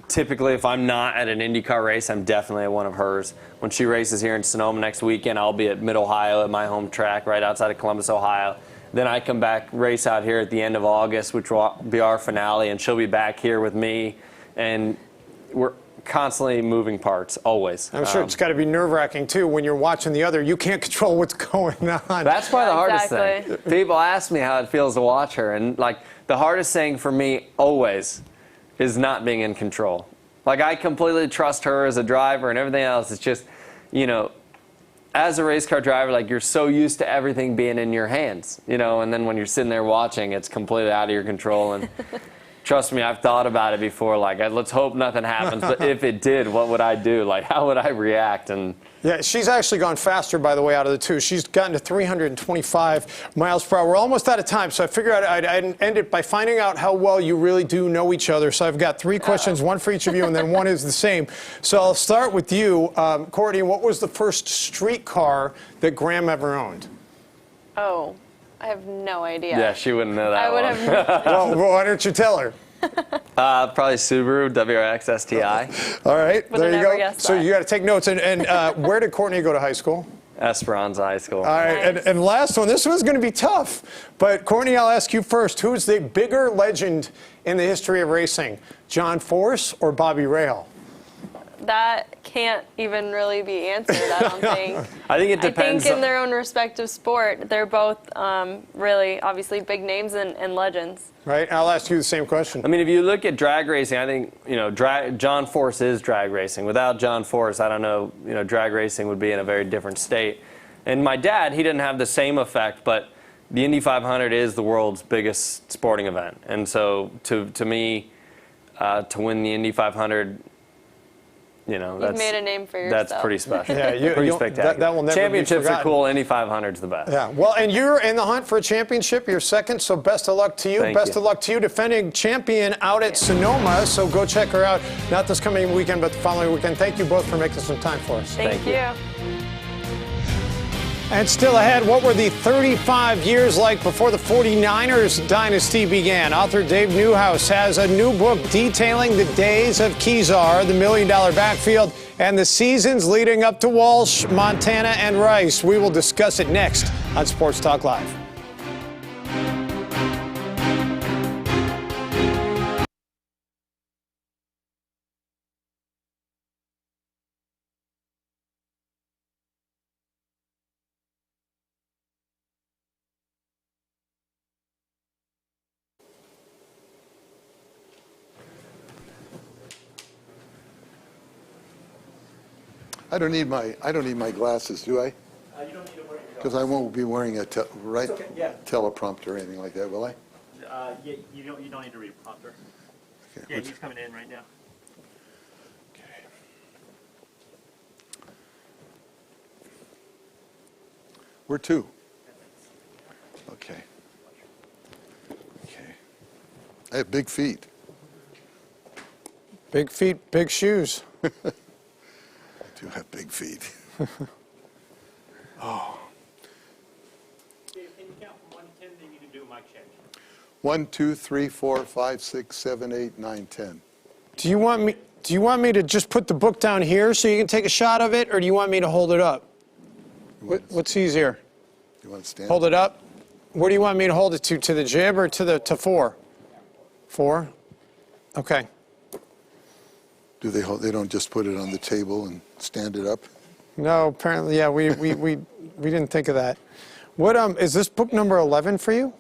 S13: Typically, if I'm not at an IndyCar race, I'm definitely at one of hers. When she races here in Sonoma next weekend, I'll be at Mid-Ohio at my home track right outside of Columbus, Ohio. Then I come back, race out here at the end of August, which will be our finale, and she'll be back here with me. And we're constantly moving parts, always.
S2: I'm sure it's got to be nerve-wracking, too, when you're watching the other. You can't control what's going on.
S13: That's probably the hardest
S12: Exactly.
S13: thing. People ask me how it feels to watch her, and like the hardest thing for me always is not being in control. Like, I completely trust her as a driver and everything else. It's just, you know, as a race car driver, like, you're so used to everything being in your hands, you know, and then when you're sitting there watching, it's completely out of your control. And trust me, I've thought about it before. Like, let's hope nothing happens. But if it did, what would I do? Like, how would I react? And
S2: yeah, she's actually gone faster, by the way, out of the two. She's gotten to 325 miles per hour. We're almost out of time, so I figured I'd end it by finding out how well you really do know each other. So I've got 3 questions, one for each of you, and then one is the same. So I'll start with you. Courtney, what was the first street car that Graham ever owned?
S12: Oh, I have no idea.
S13: yeah, she wouldn't know that
S12: I would
S13: one.
S12: have.
S2: Well, why don't you tell her?
S13: Probably Subaru WRX STI.
S2: All right,
S12: Would've
S2: there you
S12: never
S2: go.
S12: guessed
S2: So
S12: that.
S2: you got to take notes. And where did Courtney go to high school?
S13: Esperanza High School.
S2: All right,
S12: Nice.
S2: and last one. This one's going to be tough. But Courtney, I'll ask you first. Who's the bigger legend in the history of racing, John Force or Bobby Rahal?
S12: That can't even really be answered, I don't think.
S13: I think it depends.
S12: I think in their own respective sport, they're both really, obviously, big names and legends.
S2: Right. I'll ask you the same question.
S13: I mean, if you look at drag racing, I think, you know, John Force is drag racing. Without John Force, I don't know, you know, drag racing would be in a very different state. And my dad, he didn't have the same effect, but the Indy 500 is the world's biggest sporting event. And so to me, to win the Indy 500, you know,
S12: You've made a name for yourself.
S13: That's pretty special.
S2: Yeah,
S13: pretty spectacular.
S2: that will never be
S13: Championships are
S2: forgotten.
S13: cool. Indy 500's the best.
S2: Yeah. Well, and you're in the hunt for a championship. You're second, so best of luck to you.
S13: Thank
S2: Best
S13: you.
S2: of luck to you, defending champion out at Sonoma. So go check her out. Not this coming weekend, but the following weekend. Thank you both for making some time for us.
S12: Thank you.
S2: And still ahead, what were the 35 years like before the 49ers dynasty began? Author Dave Newhouse has a new book detailing the days of Kezar, the $1 million backfield, and the seasons leading up to Walsh, Montana, and Rice. We will discuss it next on Sports Talk Live.
S14: I don't need my glasses, do I?
S15: You don't need to worry.
S14: Because I won't be wearing a
S15: okay, yeah.
S14: teleprompter or anything like that, will I?
S15: Yeah, you don't need to read a prompter.
S14: Okay,
S15: Yeah,
S14: what's-
S15: he's coming in right now.
S14: Okay. Where to? Okay. Okay. I have big feet.
S2: Big feet, big shoes.
S14: I do have big feet. Oh.
S15: Dave, can you count from 1 to 10? Then you can do a mic check.
S14: 1, 2, 3, 4, 5, 6, 7, 8, 9, 10.
S2: Do you want me to just put the book down here so you can take a shot of it, or do you want me to hold it up? What's easier?
S14: You want to stand?
S2: Hold it up. Where do you want me to hold it to? To the jib or to 4? 4? Okay.
S14: Do they hold? They don't just put it on the table and stand it up?
S2: No, apparently, yeah, we didn't think of that. What is this book number 11 for you?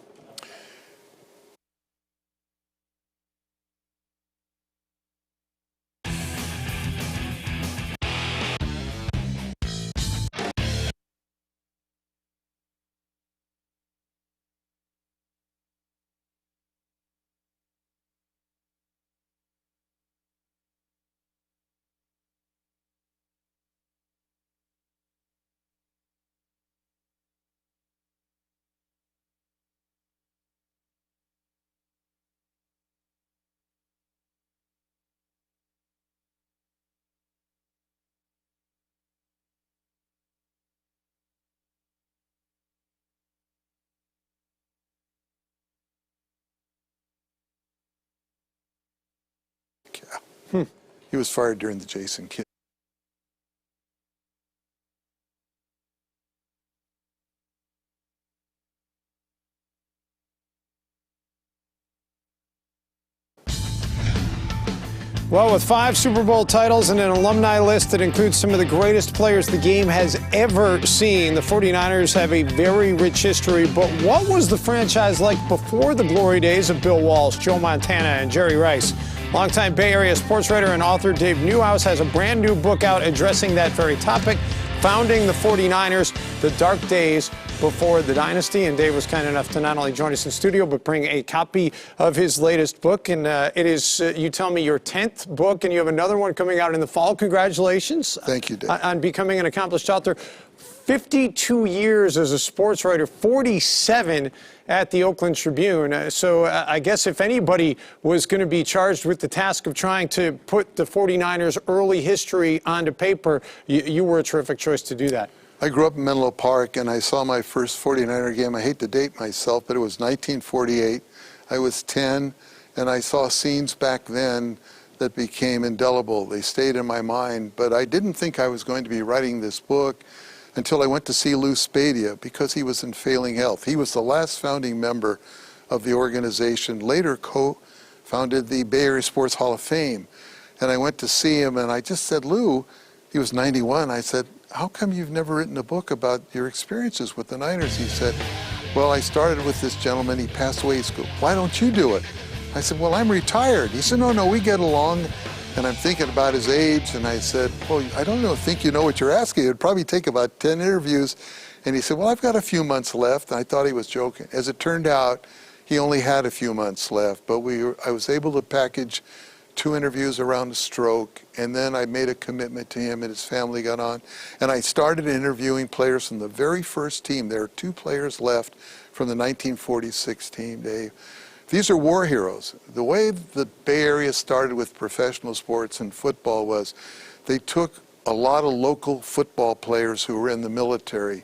S14: Yeah. He was fired during the Jason Kidd.
S2: Well, with 5 Super Bowl titles and an alumni list that includes some of the greatest players the game has ever seen, the 49ers have a very rich history. But what was the franchise like before the glory days of Bill Walsh, Joe Montana, and Jerry Rice? Longtime Bay Area sports writer and author Dave Newhouse has a brand new book out addressing that very topic, Founding the 49ers, the Dark Days Before the Dynasty. And Dave was kind enough to not only join us in studio, but bring a copy of his latest book. And it is, you tell me, your 10th book, and you have another one coming out in the fall. Congratulations.
S14: Thank you, Dave.
S2: On becoming an accomplished author. 52 years as a sports writer, 47 at the Oakland Tribune. So I guess if anybody was going to be charged with the task of trying to put the 49ers' early history onto paper, you were a terrific choice to do that.
S14: I grew up in Menlo Park, and I saw my first 49er game. I hate to date myself, but it was 1948. I was 10, and I saw scenes back then that became indelible. They stayed in my mind, but I didn't think I was going to be writing this book until I went to see Lou Spadia because he was in failing health. He was the last founding member of the organization, later co-founded the Bay Area Sports Hall of Fame. And I went to see him, and I just said, Lou, he was 91, I said, how come you've never written a book about your experiences with the Niners? He said, well, I started with this gentleman, he passed away. He said, why don't you do it? I said, well, I'm retired. He said, no, we get along. And I'm thinking about his age, and I said, well, I don't think you know what you're asking. It would probably take about 10 interviews. And he said, well, I've got a few months left. And I thought he was joking. As it turned out, he only had a few months left. But I was able to package 2 interviews around a stroke, and then I made a commitment to him, and his family got on. And I started interviewing players from the very first team. There are 2 players left from the 1946 team, Dave. These are war heroes. The way the Bay Area started with professional sports and football was they took a lot of local football players who were in the military.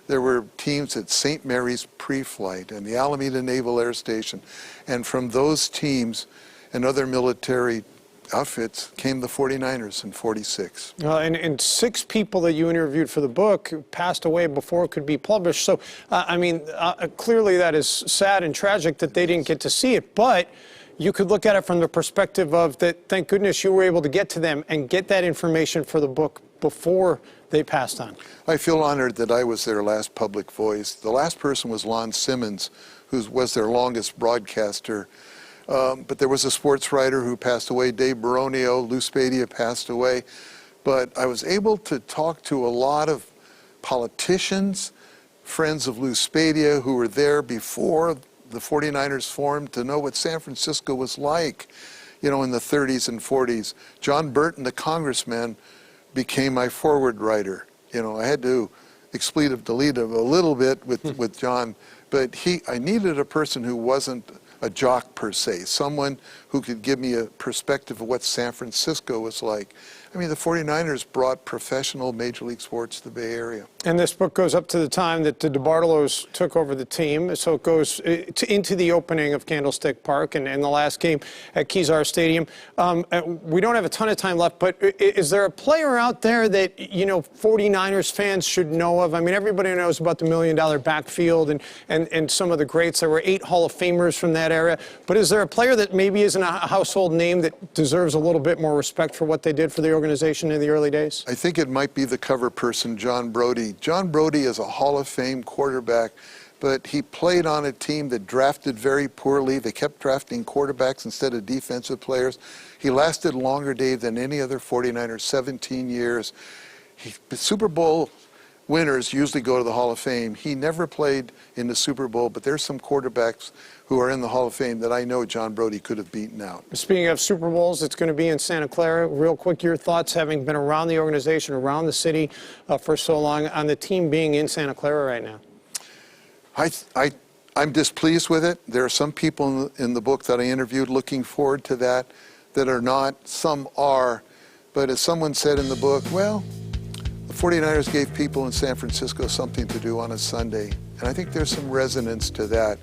S14: There were teams at St. Mary's Pre-Flight and the Alameda Naval Air Station. And from those teams and other military outfits came the 49ers in 46.
S2: And 6 people that you interviewed for the book passed away before it could be published. So, clearly that is sad and tragic that they didn't get to see it. But you could look at it from the perspective of that, thank goodness you were able to get to them and get that information for the book before they passed on.
S14: I feel honored that I was their last public voice. The last person was Lon Simmons, who was their longest broadcaster. But there was a sports writer who passed away, Dave Baronio. Lou Spadia passed away. But I was able to talk to a lot of politicians, friends of Lou Spadia, who were there before the 49ers formed, to know what San Francisco was like, in the 30s and 40s. John Burton, the congressman, became my forward writer. I had to expletive delete a little bit with John, but I needed a person who wasn't a jock per se, someone who could give me a perspective of what San Francisco was like. The 49ers brought professional Major League sports to the Bay Area.
S2: And this book goes up to the time that the DeBartolos took over the team, so it goes into the opening of Candlestick Park and the last game at Kezar Stadium. We don't have a ton of time left, but is there a player out there that, 49ers fans should know of? Everybody knows about the $1 million backfield and some of the greats. There were 8 Hall of Famers from that era. But is there a player that maybe isn't a household name that deserves a little bit more respect for what they did for the organization in the early days?
S14: I think it might be the cover person, John Brody. John Brody is a Hall of Fame quarterback, but he played on a team that drafted very poorly. They kept drafting quarterbacks instead of defensive players. He lasted longer, Dave, than any other 49er, 17 years. The Super Bowl winners usually go to the Hall of Fame. He never played in the Super Bowl, but there's some quarterbacks who are in the Hall of Fame that I know John Brody could have beaten out.
S2: Speaking of Super Bowls, it's going to be in Santa Clara. Real quick, your thoughts, having been around the organization, around the city for so long, on the team being in Santa Clara right now?
S14: I'm displeased with it. There are some people in the book that I interviewed looking forward to that are not. Some are. But as someone said in the book, well, the 49ers gave people in San Francisco something to do on a Sunday. And I think there's some resonance to that.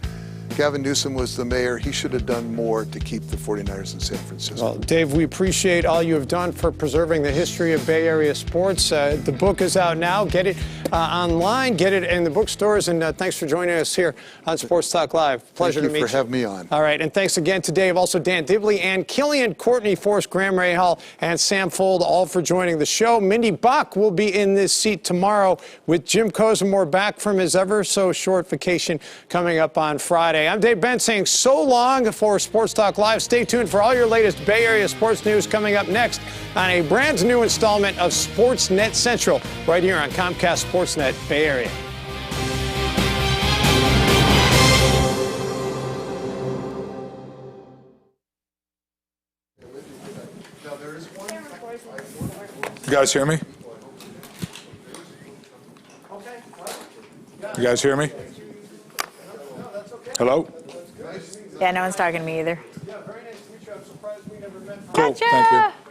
S14: Gavin Newsom was the mayor. He should have done more to keep the 49ers in San Francisco.
S2: Well, Dave, we appreciate all you have done for preserving the history of Bay Area sports. The book is out now. Get it online, get it in the bookstores, and thanks for joining us here on Sports Talk Live. Pleasure to meet you.
S14: Thank you for having me on.
S2: All right, and thanks again to Dave, also Dan Dibley, and Killian, Courtney, Forrest, Graham Rahal, and Sam Fuld, all for joining the show. Mindy Bach will be in this seat tomorrow with Jim Cosamore back from his ever-so-short vacation coming up on Friday. I'm Dave Benz saying so long for Sports Talk Live. Stay tuned for all your latest Bay Area sports news coming up next on a brand new installment of Sportsnet Central right here on Comcast Sportsnet Bay Area.
S16: You guys hear me? You guys hear me? Hello?
S10: Yeah, no one's talking to me either.
S16: Cool,
S10: Gotcha.
S16: thank you.